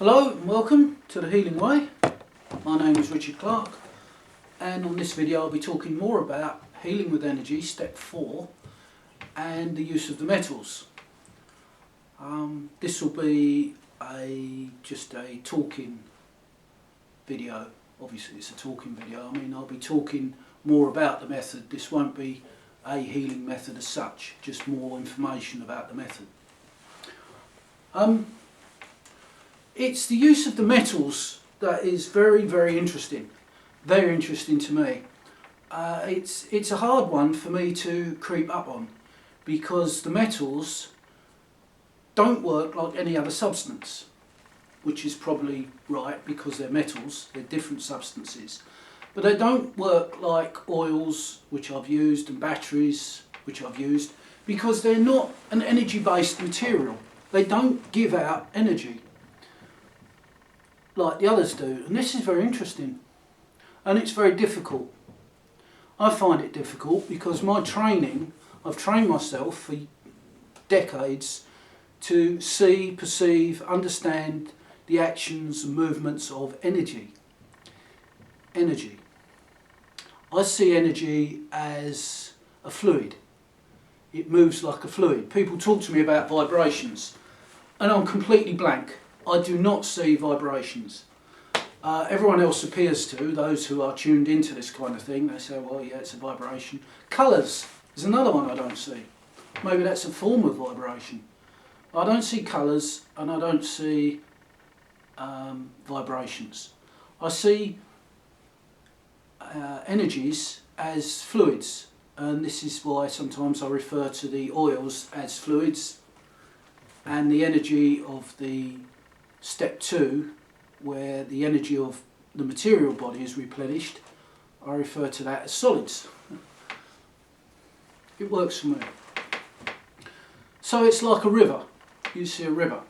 Hello and welcome to The Healing Way. My name is Richard Clark, and on this video I'll be talking more about healing with energy, step 4, and the use of the metals. This will be just a talking video. Obviously it's a talking video. I'll be talking more about the method. This won't be a healing method as such, just more information about the method. It's the use of the metals that is very, very interesting to me. It's a hard one for me to creep up on, because the metals don't work like any other substance, which is probably right because they're metals, they're different substances. But they don't work like oils, which I've used, and batteries, which I've used, because they're not an energy-based material. They don't give out energy like the others do, and this is very interesting, and it's very difficult. I find it difficult because my training, I've trained myself for decades to see, perceive, understand the actions and movements of energy. I see energy as a fluid. It moves like a fluid. People talk to me about vibrations, and I'm completely blank. I do not see vibrations. Everyone else appears to, those who are tuned into this kind of thing. They say, well, yeah, it's a vibration. Colours is another one I don't see. Maybe that's a form of vibration. I don't see colours, and I don't see vibrations. I see energies as fluids, and this is why sometimes I refer to the oils as fluids, and the energy of the step 2, where the energy of the material body is replenished, I refer to that as solids. It works for me. So it's like a river. You see a river.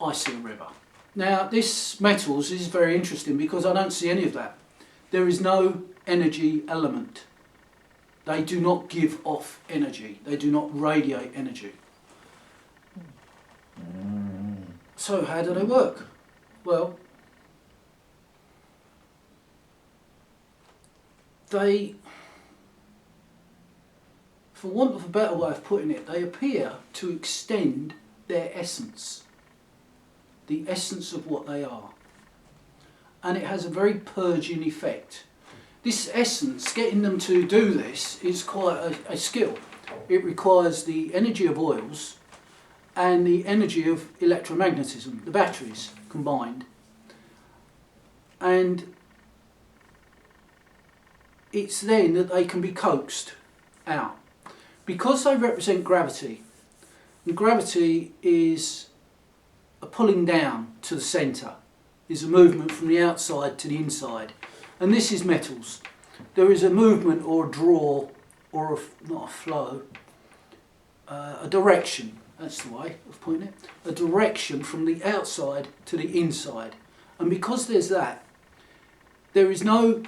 I see a river. Now this metals is very interesting because I don't see any of that. There is no energy element. They do not give off energy. They do not radiate energy. So how do they work? Well, they, for want of a better way of putting it, they appear to extend their essence, the essence of what they are. And it has a very purging effect. This essence, getting them to do this, is quite a skill. It requires the energy of oils and the energy of electromagnetism, the batteries combined. And it's then that they can be coaxed out. Because they represent gravity, and gravity is a pulling down to the centre, is a movement from the outside to the inside. And this is metals. There is a movement or a draw, or not a flow, a direction. That's the way of putting it. A direction from the outside to the inside. And because there's that, there is no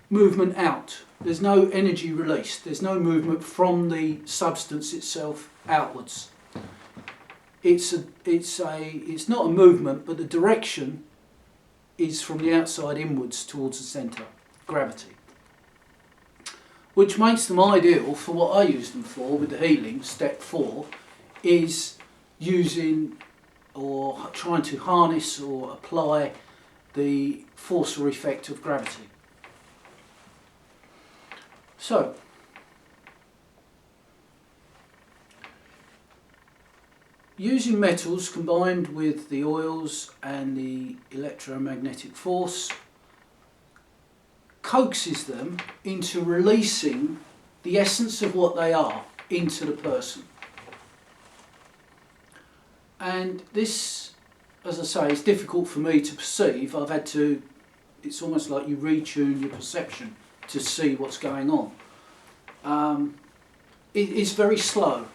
movement out. There's no energy released. There's no movement from the substance itself outwards. It's not a movement, but the direction is from the outside inwards towards the centre, gravity. Which makes them ideal for what I use them for with the healing, step 4, is using or trying to harness or apply the force or effect of gravity. So, using metals combined with the oils and the electromagnetic force coaxes them into releasing the essence of what they are into the person. And this, as I say, is difficult for me to perceive. I've had to, it's almost like you retune your perception to see what's going on. It's very slow.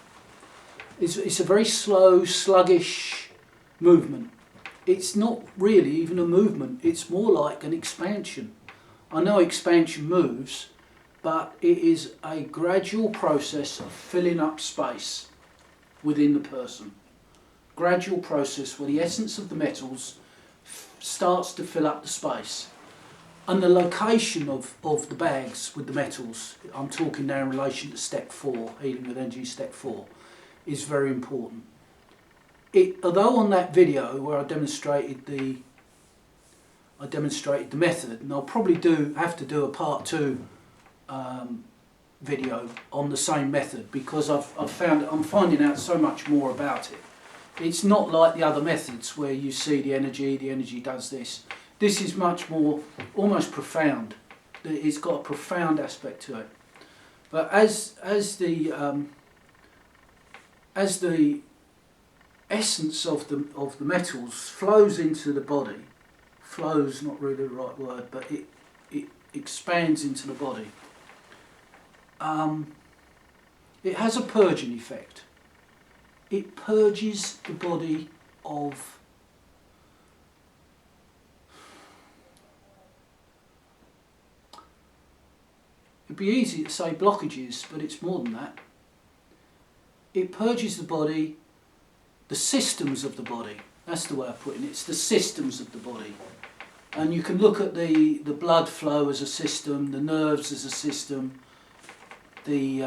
It's a very slow, sluggish movement. It's not really even a movement. It's more like an expansion. I know expansion moves, but it is a gradual process of filling up space within the person. gradual process where the essence of the metals starts to fill up the space. And the location of the bags with the metals, I'm talking now in relation to step 4, healing with energy step 4, is very important. Although on that video where I demonstrated the method, and I'll probably have to do a part 2 video on the same method, because I'm finding out so much more about it. It's not like the other methods where you see the energy does this. This is much more almost profound. It's got a profound aspect to it. But as the essence of the metals flows into the body, flows not really the right word, but it expands into the body. It has a purging effect. It purges the body of it'd be easy to say blockages, but it's more than that. It purges the body, the systems of the body. That's the way of putting it. It's the systems of the body. And you can look at the blood flow as a system, the nerves as a system, the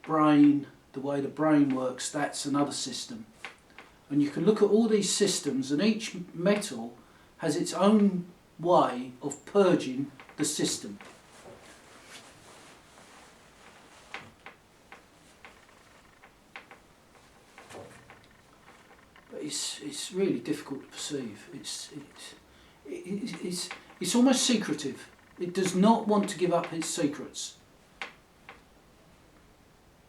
brain, the way the brain works, that's another system. And you can look at all these systems, and each metal has its own way of purging the system. But it's really difficult to perceive. It's almost secretive. It does not want to give up its secrets.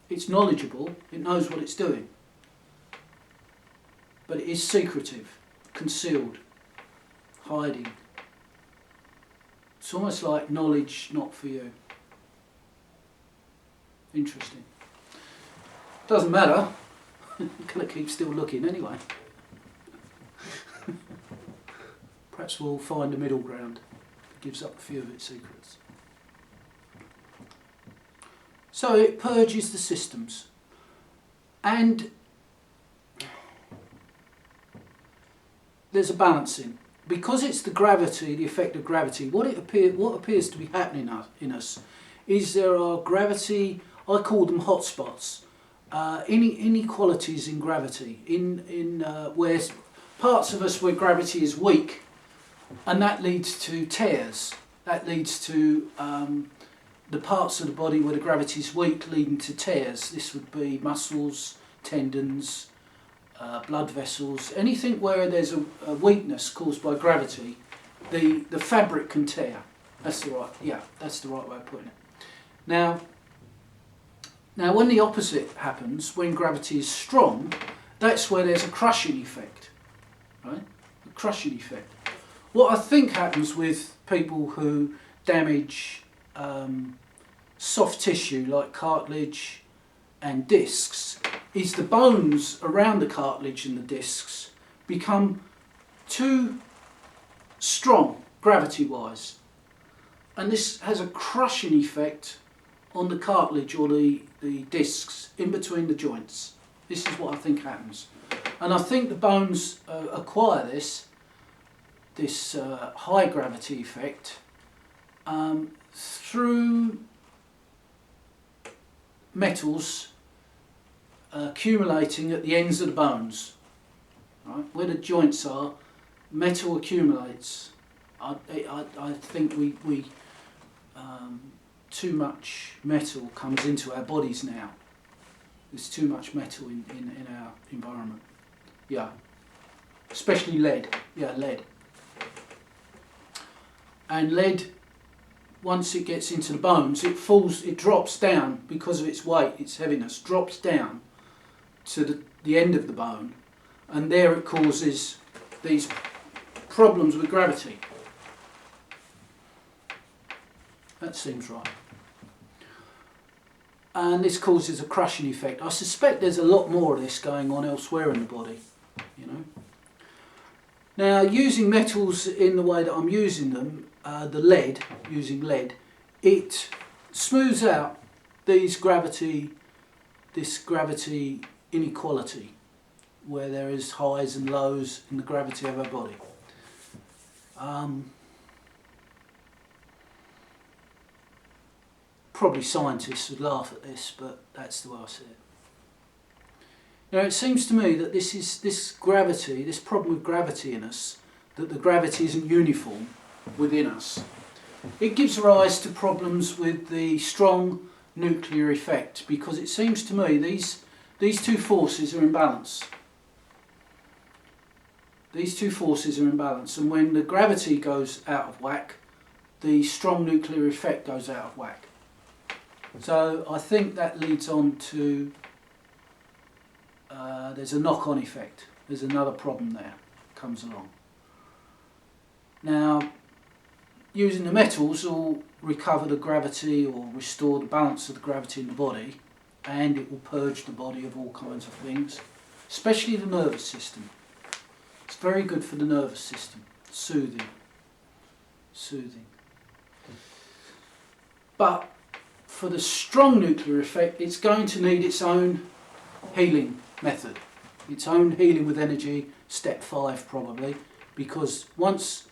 It's knowledgeable, it knows what it's doing. But it is secretive, concealed, hiding. It's almost like knowledge not for you. Interesting. Doesn't matter. I'm going to keep still looking anyway. Perhaps we'll find a middle ground that gives up a few of its secrets. So it purges the systems. And there's a balancing. Because it's the gravity, the effect of gravity, what appears to be happening in us is there are gravity, I call them hotspots, inequalities in gravity, in where parts of us where gravity is weak, and that leads to tears. That leads to the parts of the body where the gravity is weak leading to tears. This would be muscles, tendons, blood vessels, anything where there's a weakness caused by gravity, the fabric can tear. That's the right way of putting it. Now when the opposite happens, when gravity is strong, that's where there's a crushing effect, right? A crushing effect. What I think happens with people who damage soft tissue like cartilage and discs is the bones around the cartilage and the discs become too strong gravity-wise, and this has a crushing effect on the cartilage or the discs in between the joints. This is what I think happens, and I think the bones acquire this high gravity effect through metals accumulating at the ends of the bones. Right? Where the joints are, metal accumulates. I think we too much metal comes into our bodies now. There's too much metal in our environment. Yeah, especially lead. Yeah, lead. And lead, once it gets into the bones, it drops down because of its weight, its heaviness, drops down to the end of the bone, and there it causes these problems with gravity. That seems right. And this causes a crushing effect. I suspect there's a lot more of this going on elsewhere in the body, you know. Now, using metals in the way that I'm using them, using lead, it smooths out this gravity inequality, where there is highs and lows in the gravity of our body. Probably scientists would laugh at this, but that's the way I see it. Now it seems to me that this problem with gravity in us, that the gravity isn't uniform within us. It gives rise to problems with the strong nuclear effect, because it seems to me these two forces are in balance. These two forces are in balance, and when the gravity goes out of whack, the strong nuclear effect goes out of whack. So I think that leads on to there's a knock-on effect. There's another problem there comes along. Now, using the metals will recover the gravity or restore the balance of the gravity in the body, and it will purge the body of all kinds of things, especially the nervous system. It's very good for the nervous system, soothing. But for the strong nuclear effect, it's going to need its own healing method, its own healing with energy, step 5 probably, because once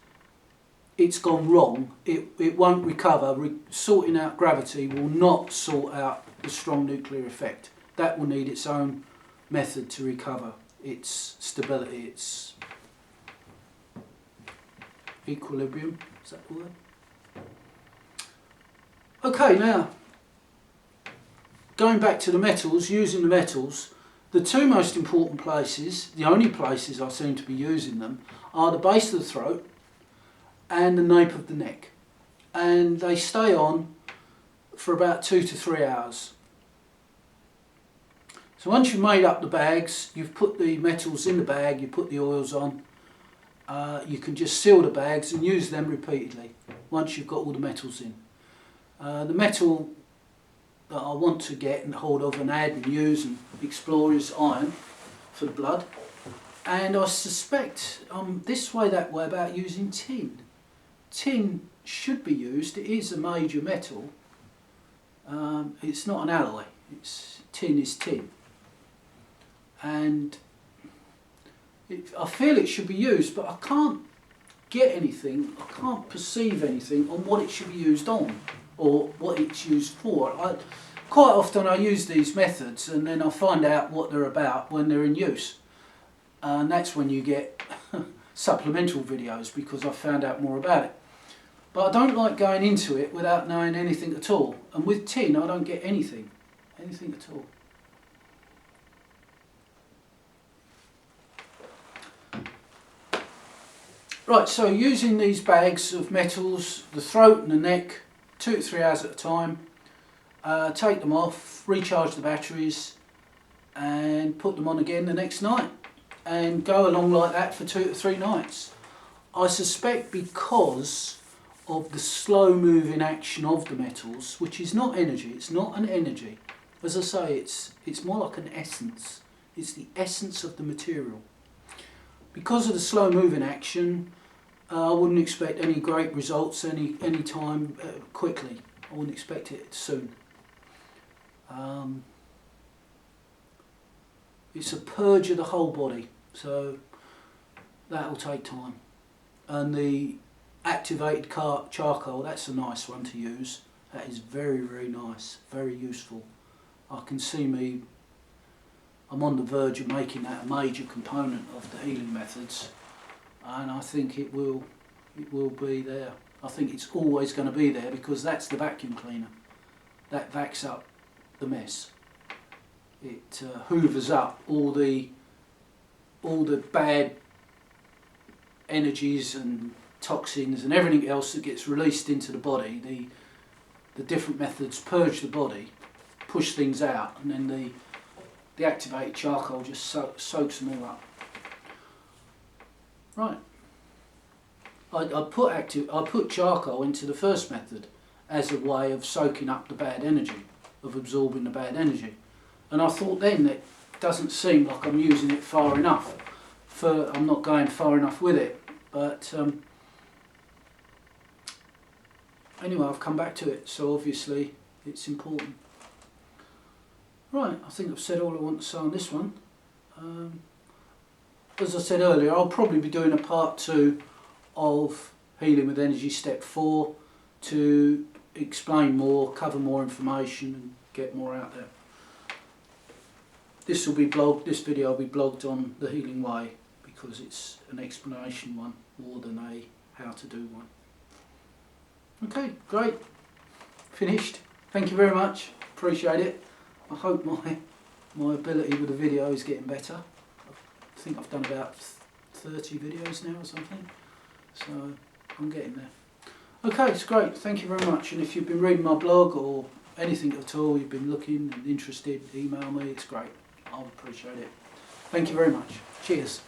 it's gone wrong, it won't recover. Sorting out gravity will not sort out the strong nuclear effect. That will need its own method to recover its stability, its equilibrium. Is that the word? Okay, now going back to the metals, using the metals, the two most important places, the only places I seem to be using them, are the base of the throat and the nape of the neck, and they stay on for about 2 to 3 hours. So once you've made up the bags, you've put the metals in the bag, you put the oils on, you can just seal the bags and use them repeatedly once you've got all the metals in. The metal that I want to get and hold of and add and use and explore is iron for the blood, and I suspect this way that way about using tin. Tin should be used. It is a major metal. It's not an alloy. Tin is tin, and I feel it should be used, but I can't get anything. I can't perceive anything on what it should be used on or what it's used for. Quite often I use these methods and then I find out what they're about when they're in use, and that's when you get supplemental videos, because I found out more about it. But I don't like going into it without knowing anything at all, and with tin I don't get anything at all. Right, so using these bags of metals, the throat and the neck, 2 to 3 hours at a time, take them off, recharge the batteries and put them on again the next night, and go along like that for 2 to 3 nights. I suspect because of the slow moving action of the metals, which is not energy, it's not an energy. As I say, it's more like an essence. It's the essence of the material. Because of the slow moving action, I wouldn't expect any great results any time quickly. I wouldn't expect it soon. It's a purge of the whole body, so that will take time. And the activated charcoal, that's a nice one to use. That is very, very nice, very useful. I can see I'm on the verge of making that a major component of the healing methods, and I think it will be there. I think it's always going to be there, because that's the vacuum cleaner. That vacs up the mess. It hoovers up all the bad energies and toxins and everything else that gets released into the body. The different methods purge the body, push things out, and then the activated charcoal just soaks them all up. Right. I put charcoal into the first method as a way of soaking up the bad energy, of absorbing the bad energy, and I thought then that doesn't seem like I'm using it far enough. I'm not going far enough with it, but anyway, I've come back to it, so obviously it's important. Right, I think I've said all I want to say on this one. As I said earlier, I'll probably be doing a part 2 of Healing with Energy Step 4 to explain more, cover more information and get more out there. This will be blogged, this video will be blogged on The Healing Way because it's an explanation one more than a how to do one. Okay, great. Finished. Thank you very much. Appreciate it. I hope my ability with the video is getting better. I think I've done about 30 videos now or something. So I'm getting there. Okay, it's great. Thank you very much. And if you've been reading my blog or anything at all, you've been looking and interested, email me. It's great. I'll appreciate it. Thank you very much. Cheers.